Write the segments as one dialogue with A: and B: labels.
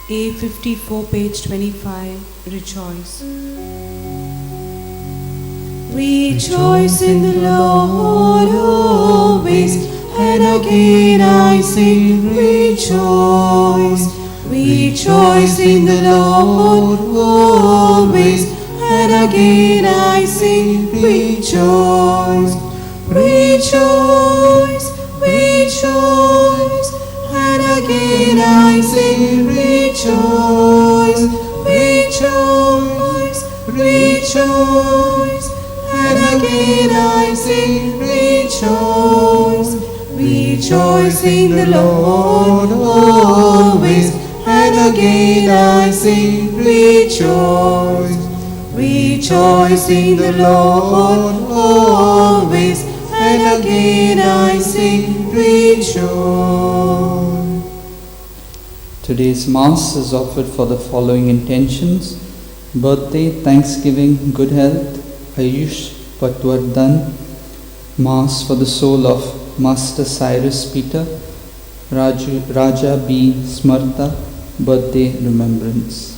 A: A54, page 25, rejoice. Rejoice in the Lord always, and again I sing rejoice. Rejoice in the Lord always, and again I sing rejoice. Rejoice, rejoice, and again I sing rejoice. Rejoice, rejoice, and again I sing rejoice. Rejoice in the Lord always, and again I sing rejoice. Rejoice in the Lord always, and again I sing rejoice.
B: Today's Mass is offered for the following intentions: birthday, Thanksgiving, good health, Ayush Patwardhan. Mass for the soul of Master Cyrus Peter, Raja B. Smarta, birthday remembrance.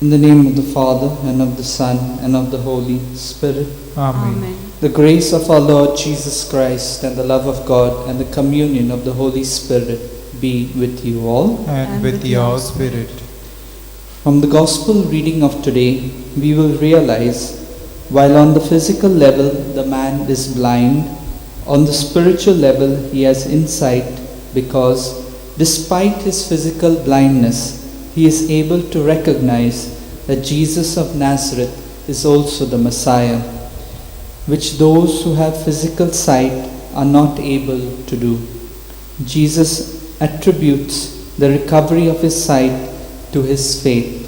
B: In the name of the Father, and of the Son, and of the Holy Spirit.
C: Amen.
B: The grace of our Lord Jesus Christ, and the love of God, and the communion of the Holy Spirit be with you all.
C: And with your spirit.
B: From the Gospel reading of today, we will realize, while on the physical level the man is blind, on the spiritual level he has insight, because despite his physical blindness, he is able to recognize that Jesus of Nazareth is also the Messiah, which those who have physical sight are not able to do. Jesus attributes the recovery of his sight to his faith.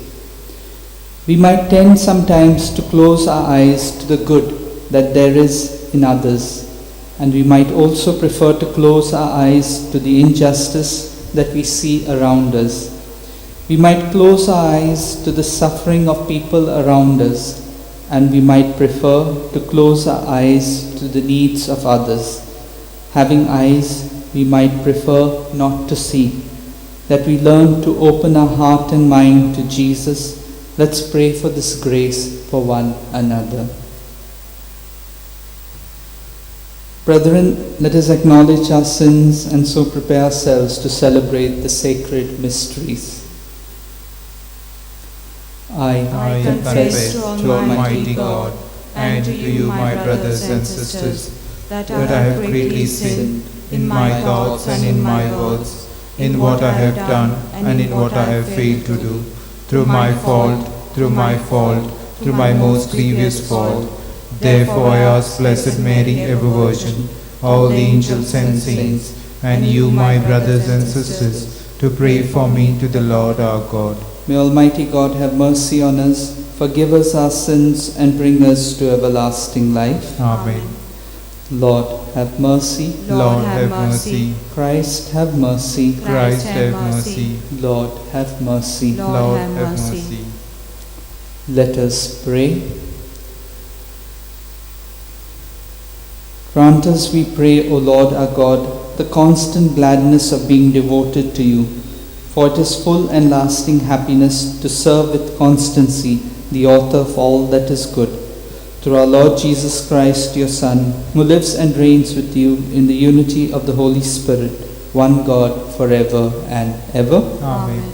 B: We might tend sometimes to close our eyes to the good that there is in others, and we might also prefer to close our eyes to the injustice that we see around us. We might close our eyes to the suffering of people around us, and we might prefer to close our eyes to the needs of others. Having eyes, we might prefer not to see. That we learn to open our heart and mind to Jesus. Let's pray for this grace for one another. Brethren, let us acknowledge our sins and so prepare ourselves to celebrate the sacred mysteries. I
C: confess to Almighty God and to you, my brothers and sisters, that I have greatly sinned in my thoughts and in my words, in what I have done and in what I have failed to do, through my fault, through my most grievous fault. Therefore I ask Blessed Mary, ever Virgin, all the angels and saints, and you, my brothers and sisters, to pray for me to the Lord our God.
B: May Almighty God have mercy on us, forgive us our sins, and bring us to everlasting life.
C: Amen.
B: Lord, have mercy.
C: Lord, have mercy.
B: Christ, have mercy.
C: Christ, have mercy.
B: Lord, have mercy.
C: Lord, have mercy.
B: Let us pray. Grant us, we pray, O Lord our God, the constant gladness of being devoted to you, for it is full and lasting happiness to serve with constancy the author of all that is good. Through our Lord Jesus Christ, your Son, who lives and reigns with you in the unity of the Holy Spirit, one God, forever and ever.
C: Amen.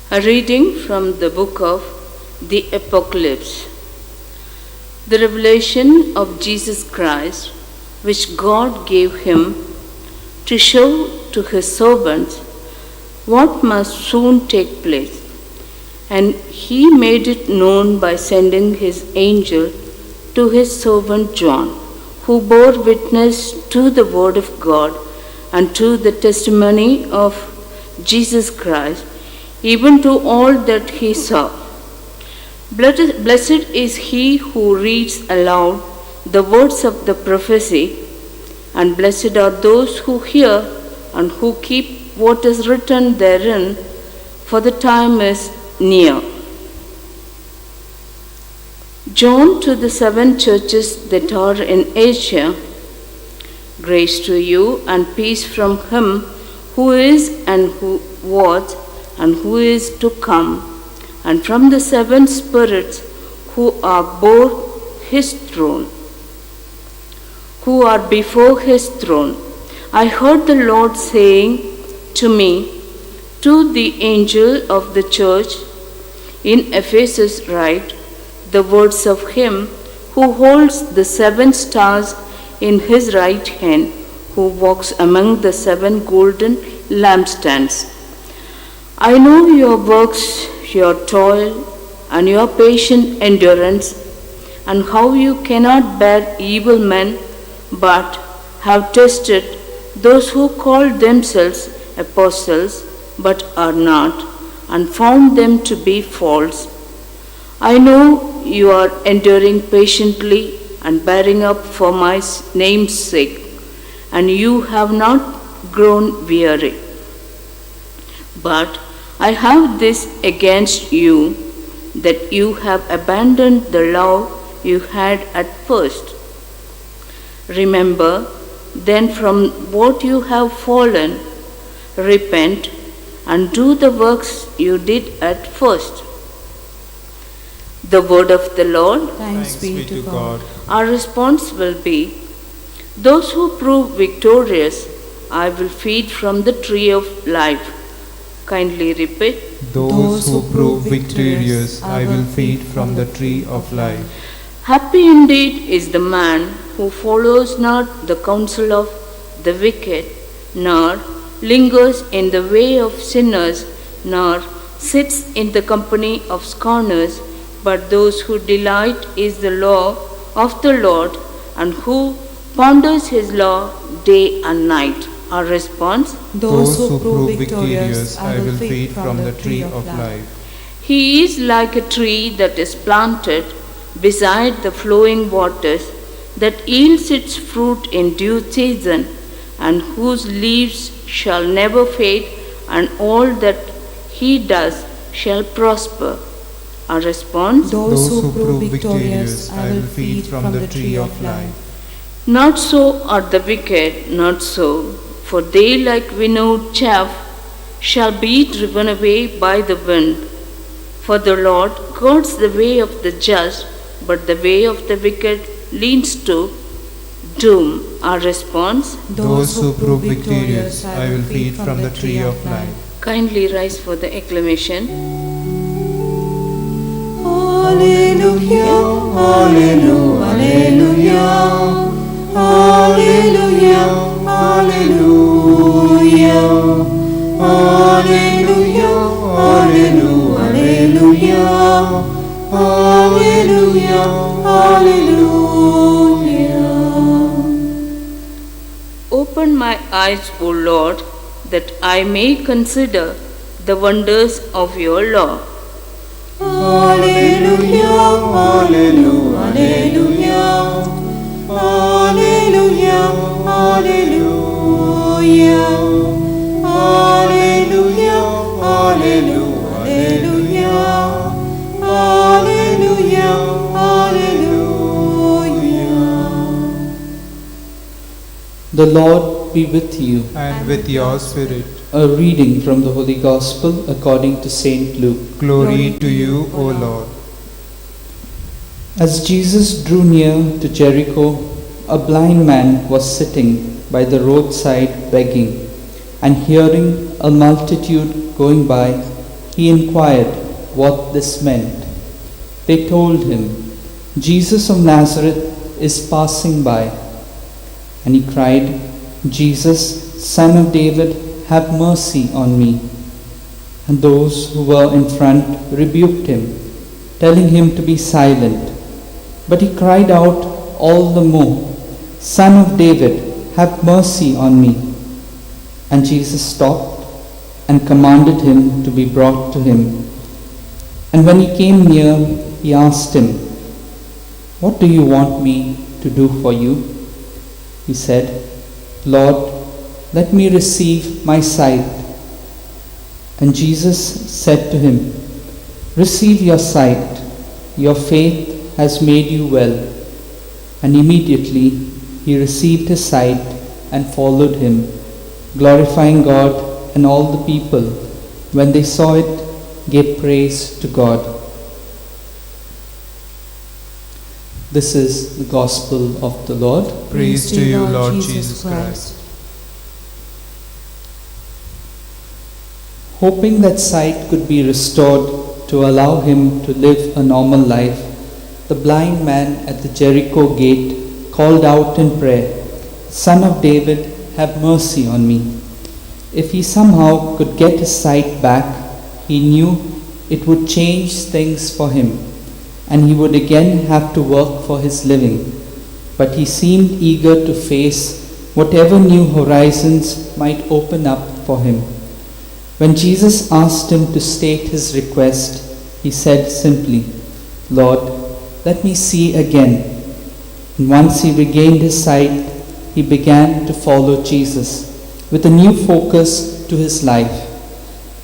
D: A reading from the book of the Apocalypse. The revelation of Jesus Christ, which God gave him to show to his servants what must soon take place. And he made it known by sending his angel to his servant John, who bore witness to the word of God and to the testimony of Jesus Christ, even to all that he saw. Blessed is he who reads aloud the words of the prophecy And blessed are those who hear and who keep what is written therein, for the time is near. John to the 7 churches that are in Asia, grace to you and peace from him who is and who was and who is to come, and from the 7 spirits who are before his throne. I heard the Lord saying to me, to the angel of the church in Ephesus write the words of him who holds the 7 stars in his right hand, who walks among the 7 golden lampstands. I know your works, your toil, and your patient endurance, and how you cannot bear evil men, but have tested those who call themselves apostles, but are not, and found them to be false. I know you are enduring patiently and bearing up for my name's sake, and you have not grown weary. But I have this against you, that you have abandoned the love you had at first. Remember then from what you have fallen, repent, and do the works you did at first. The word of the Lord.
A: Thanks be to God.
D: Our response will be, those who prove victorious, I will feed from the tree of life. Kindly repeat.
C: Those who prove victorious, I will feed from the tree of life.
D: Happy indeed is the man who follows not the counsel of the wicked, nor lingers in the way of sinners, nor sits in the company of scorners, but those who delight is the law of the Lord, and who ponders his law day and night. Our response.
A: Those who prove victorious, I will feed from the tree of life.
D: He is like a tree that is planted beside the flowing waters, that yields its fruit in due season, and whose leaves shall never fade, and all that he does shall prosper. Our response.
A: Those who prove victorious, I will feed from the tree of life.
D: Not so are the wicked, not so, for they like winnowed chaff shall be driven away by the wind. For the Lord guards the way of the just, but the way of the wicked leads to doom. Our response.
C: Those who prove victorious, I will feed from the tree of life.
D: Kindly rise for the acclamation.
A: Alleluia, Alleluia, Alleluia, Alleluia, Alleluia, Alleluia, Alleluia, Alleluia, Alleluia.
D: Open my eyes, O Lord, that I may consider the wonders of your law.
A: Alleluia, Alleluia, Alleluia, Alleluia, Alleluia, Alleluia, Alleluia, Alleluia, Alleluia.
B: The Lord be with you.
C: And with your spirit.
B: A reading from the Holy Gospel according to Saint Luke.
C: Glory to you, O Lord.
B: As Jesus drew near to Jericho, a blind man was sitting by the roadside begging, and hearing a multitude going by, he inquired what this meant. They told him, Jesus of Nazareth is passing by. And he cried, Jesus, Son of David, have mercy on me. And those who were in front rebuked him, telling him to be silent. But he cried out all the more, Son of David, have mercy on me. And Jesus stopped and commanded him to be brought to him. And when he came near, he asked him, What do you want me to do for you? He said, Lord, let me receive my sight. And Jesus said to him, Receive your sight, your faith has made you well. And immediately he received his sight and followed him, glorifying God, and all the people, when they saw it, gave praise to God. This is the gospel of the Lord.
A: Praise to you, Lord Jesus Christ.
B: Hoping that sight could be restored to allow him to live a normal life, the blind man at the Jericho gate called out in prayer, Son of David, have mercy on me. If he somehow could get his sight back, he knew it would change things for him, and he would again have to work for his living. But he seemed eager to face whatever new horizons might open up for him. When Jesus asked him to state his request, he said simply, Lord, let me see again. And once he regained his sight, he began to follow Jesus with a new focus to his life.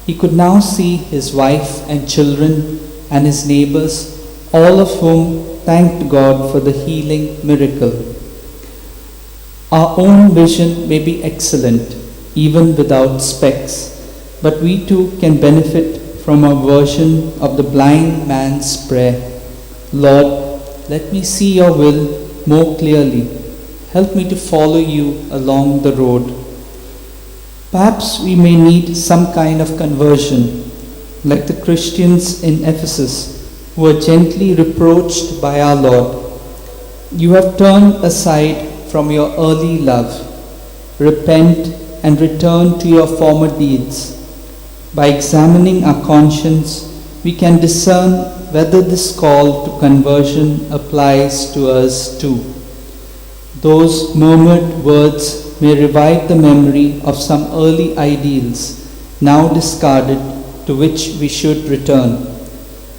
B: He could now see his wife and children and his neighbors, all of whom thanked God for the healing miracle. Our own vision may be excellent, even without specs, but we too can benefit from a version of the blind man's prayer. Lord, let me see your will more clearly. Help me to follow you along the road. Perhaps we may need some kind of conversion, like the Christians in Ephesus who were gently reproached by our Lord. You have turned aside from your early love. Repent and return to your former deeds. By examining our conscience, we can discern whether this call to conversion applies to us too. Those murmured words may revive the memory of some early ideals, now discarded, to which we should return.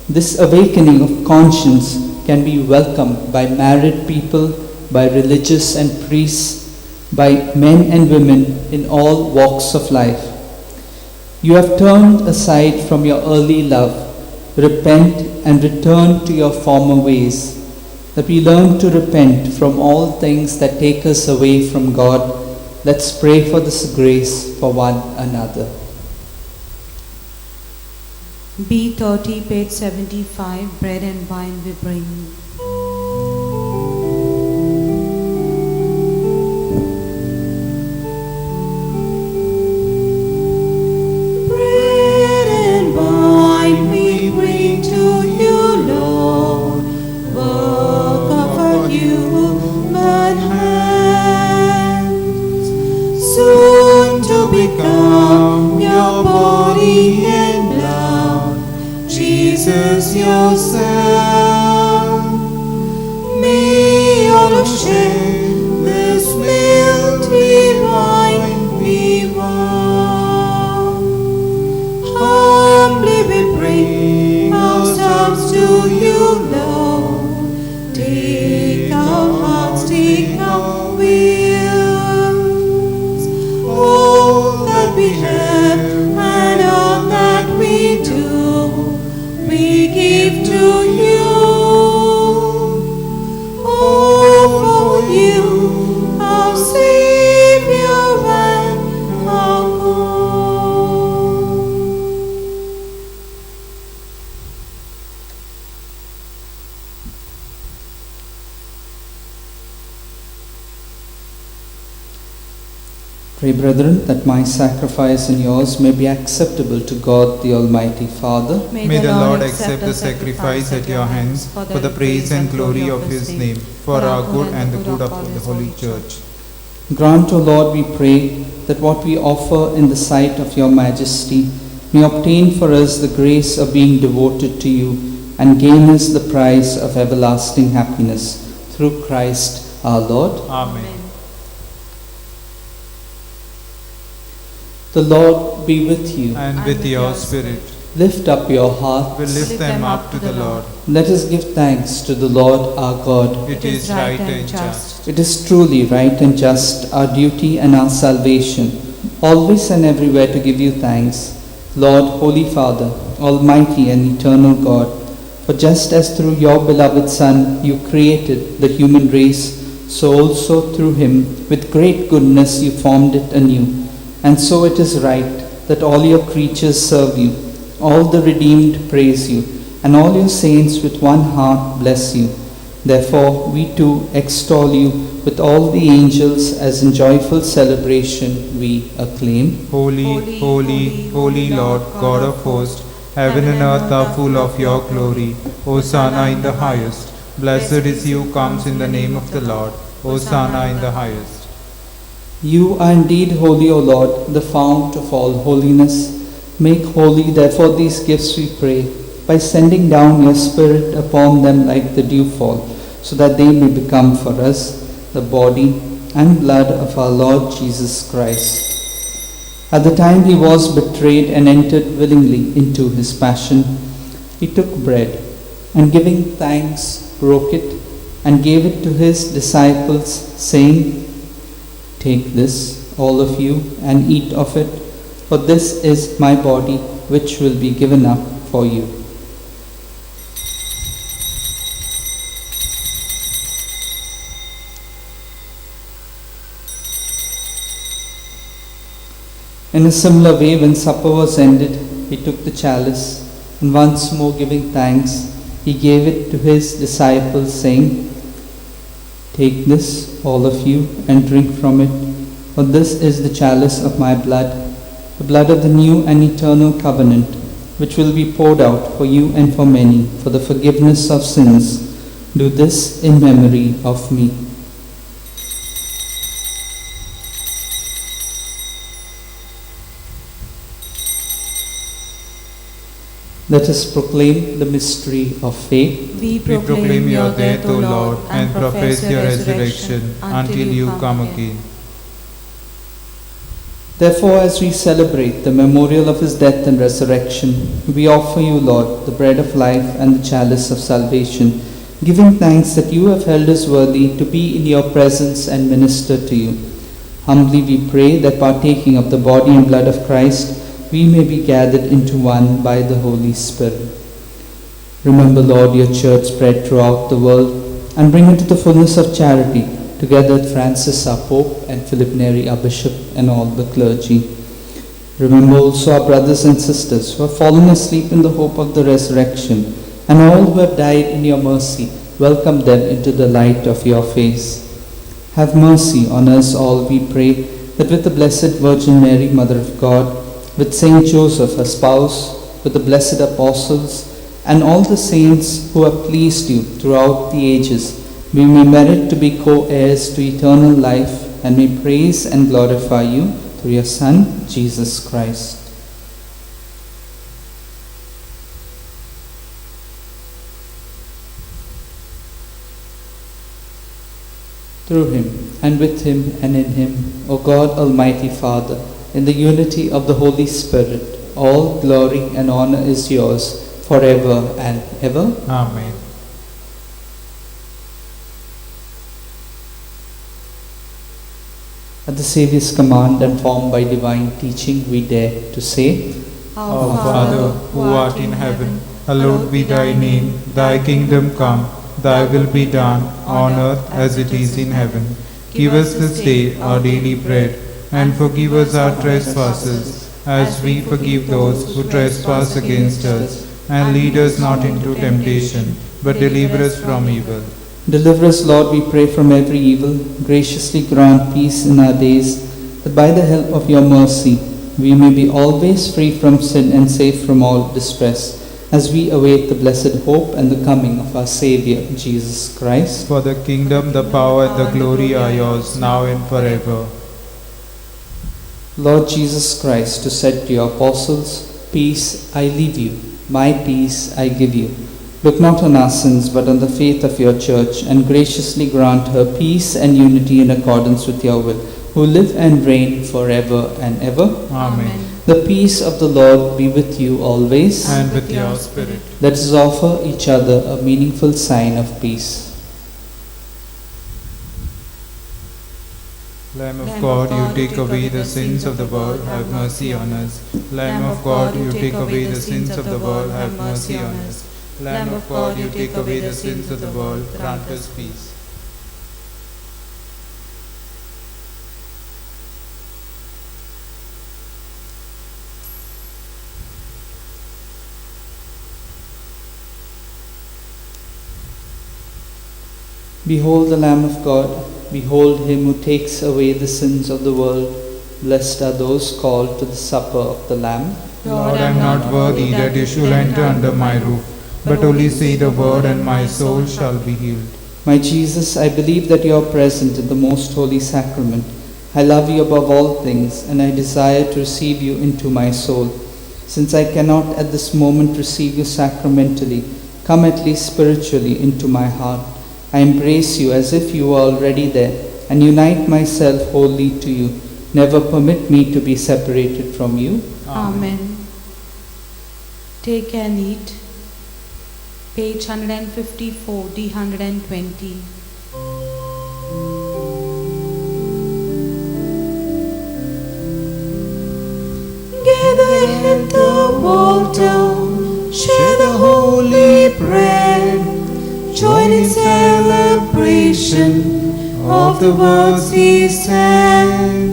B: This awakening of conscience can be welcomed by married people, by religious and priests, by men and women in all walks of life. You have turned aside from your early love. Repent and return to your former ways, that we learn to repent from all things that take us away from God. Let's pray for this grace for one another.
C: B30, page 75, bread and wine we bring.
E: Bread and wine we bring to you, Lord, work of human hands, soon to become your body and blood, Jesus your Son. May all of shame this milk divine be won. Humbly we bring ourselves to you, Lord. Take our hearts, take our wills. All that we have and all that we do, we give to you. Oh, for you, our Savior and our God.
B: Pray, brethren, that my sacrifice and yours may be acceptable to God the Almighty Father.
A: May the Lord accept the sacrifice at your hands for the praise and glory of his name, for our good and the good of the Holy Church.
B: Grant, O Lord, we pray, that what we offer in the sight of your majesty may obtain for us the grace of being devoted to you and gain us the prize of everlasting happiness. Through Christ our Lord.
A: Amen.
B: The Lord be with you.
A: And with your spirit.
B: Lift up your heart.
A: We lift them up to the Lord.
B: Let us give thanks to the Lord our God.
A: It is right and just.
B: It is truly right and just, our duty and our salvation, always and everywhere to give you thanks, Lord, Holy Father, Almighty and eternal God. For just as through your beloved Son you created the human race, so also through him with great goodness you formed it anew. And so it is right that all your creatures serve you, all the redeemed praise you, and all your saints with one heart bless you. Therefore we too extol you with all the angels, as in joyful celebration we acclaim.
A: Holy, holy, holy Lord, God of hosts, heaven and earth are full of your glory. Hosanna in the highest. Blessed is he who comes in the name of the Lord. Hosanna in the highest.
B: You are indeed holy, O Lord, the fount of all holiness. Make holy, therefore, these gifts, we pray, by sending down your Spirit upon them like the dewfall, so that they may become for us the body and blood of our Lord Jesus Christ. At the time he was betrayed and entered willingly into his passion, he took bread, and giving thanks, broke it, and gave it to his disciples, saying, "Take this, all of you, and eat of it, for this is my body, which will be given up for you." In a similar way, when supper was ended, he took the chalice, and once more giving thanks, he gave it to his disciples, saying, "Take this, all of you, and drink from it, for this is the chalice of my blood, the blood of the new and eternal covenant, which will be poured out for you and for many, for the forgiveness of sins. Do this in memory of me." Let us proclaim the mystery of faith.
E: We
A: We proclaim your death, O Lord, and profess your resurrection until you come again.
B: Therefore, as we celebrate the memorial of his death and resurrection, we offer you, Lord, the bread of life and the chalice of salvation, giving thanks that you have held us worthy to be in your presence and minister to you. Humbly we pray that, partaking of the body and blood of Christ, we may be gathered into one by the Holy Spirit. Remember, Lord, your church spread throughout the world, and bring it to the fullness of charity, together with Francis our Pope, and Philip Neri our Bishop, and all the clergy. Remember also our brothers and sisters who have fallen asleep in the hope of the resurrection, and all who have died in your mercy. Welcome them into the light of your face. Have mercy on us all, we pray, that with the Blessed Virgin Mary, Mother of God, with Saint Joseph, her spouse, with the blessed apostles, and all the saints who have pleased you throughout the ages, we may merit to be co-heirs to eternal life, and may praise and glorify you through your Son, Jesus Christ. Through him, and with him, and in him, O God, Almighty Father, in the unity of the Holy Spirit, all glory and honor is yours, forever and ever.
A: Amen.
B: At the Saviour's command and formed by divine teaching, we dare to say,
A: Our Father, who art in heaven, hallowed be thy name. Thy kingdom come, thy will be done, on earth as it is in heaven. Give us this day our daily bread, and forgive us our trespasses, as we forgive those who trespass against us. And lead us not into temptation, but deliver us from evil.
B: Deliver us, Lord, we pray, from every evil. Graciously grant peace in our days, that by the help of your mercy we may be always free from sin and safe from all distress, as we await the blessed hope and the coming of our Saviour, Jesus Christ.
A: For the kingdom, the power, and the glory are yours, now and forever.
B: Lord Jesus Christ, who said to your apostles, "Peace I leave you, my peace I give you," look not on our sins, but on the faith of your church, and graciously grant her peace and unity in accordance with your will, who live and reign forever and ever.
A: Amen.
B: The peace of the Lord be with you always.
A: And with your spirit.
B: Let us offer each other a meaningful sign of peace.
A: Lamb of God, you take away the sins of the world, have mercy on us. Lamb of God, you take away the sins of the world, have mercy on us. Lamb of God, you take away the sins of the world, grant us peace.
B: Behold the Lamb of God. Behold him who takes away the sins of the world. Blessed are those called to the supper of the Lamb.
A: Lord, I am not worthy that you should enter under my roof, but only say the word and my soul shall be healed.
B: My Jesus, I believe that you are present in the most holy sacrament. I love you above all things, and I desire to receive you into my soul. Since I cannot at this moment receive you sacramentally, come at least spiritually into my heart. I embrace you as if you were already there, and unite myself wholly to you. Never permit me to be separated from you.
C: Amen. Take and eat. Page 154, D120.
E: Gather at the altar, share the holy bread. Join in celebration of the words he said.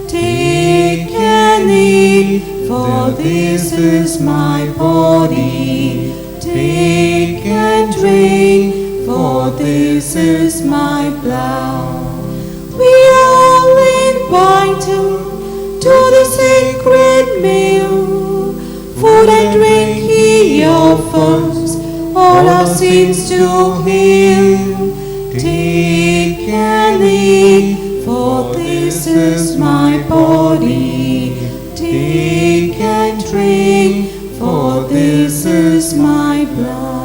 E: Take and eat, for this is my body. Take and drink, for this is my blood. We are all invited to the sacred meal. Food and drink he offers, all our sins to heal. Take and eat, for this is my body. Take and drink, for this is my blood.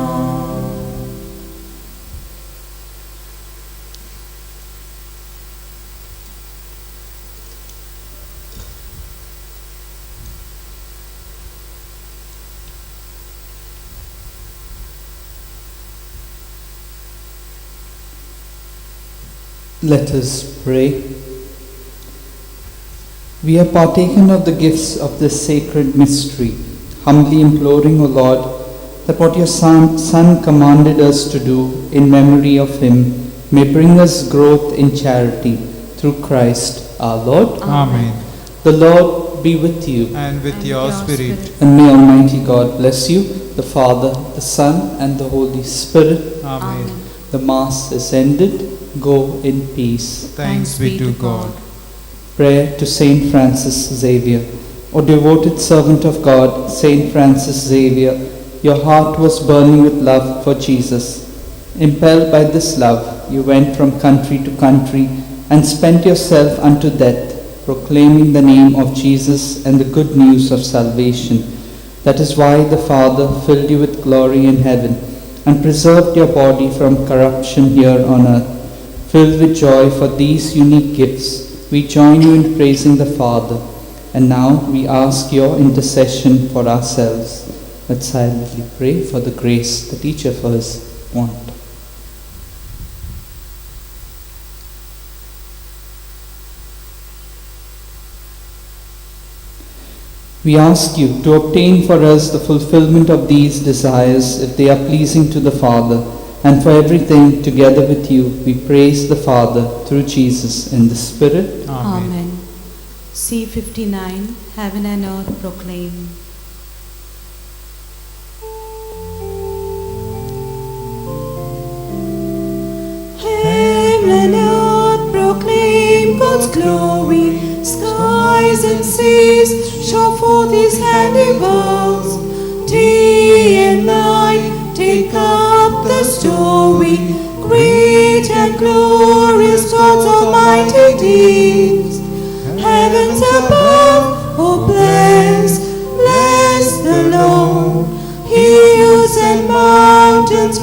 B: Let us pray. We have partaken of the gifts of this sacred mystery, humbly imploring, O Lord, that what your Son commanded us to do in memory of him may bring us growth in charity through Christ our Lord.
A: Amen.
B: The Lord be with you.
A: And with your spirit.
B: And may Almighty God bless you, the Father, the Son, and the Holy Spirit.
A: Amen.
B: The Mass is ended. Go in peace.
A: Thanks be to God.
B: Prayer to Saint Francis Xavier. O devoted servant of God, Saint Francis Xavier, your heart was burning with love for Jesus. Impelled by this love, you went from country to country and spent yourself unto death, proclaiming the name of Jesus and the good news of salvation. That is why the Father filled you with glory in heaven and preserved your body from corruption here on earth. Filled with joy for these unique gifts, we join you in praising the Father. And now we ask your intercession for ourselves. Let's silently pray for the grace that each of us want. We ask you to obtain for us the fulfillment of these desires if they are pleasing to the Father, and for everything together with you we praise the Father through Jesus in the Spirit.
C: Amen. C59, Heaven and Earth proclaim.
E: Heaven and earth proclaim God's glory. Skies and seas show forth his handiworks. Day and night take up the story. Great and glorious God's almighty deeds. Heavens above, oh bless, bless the Lord. Hills and mountains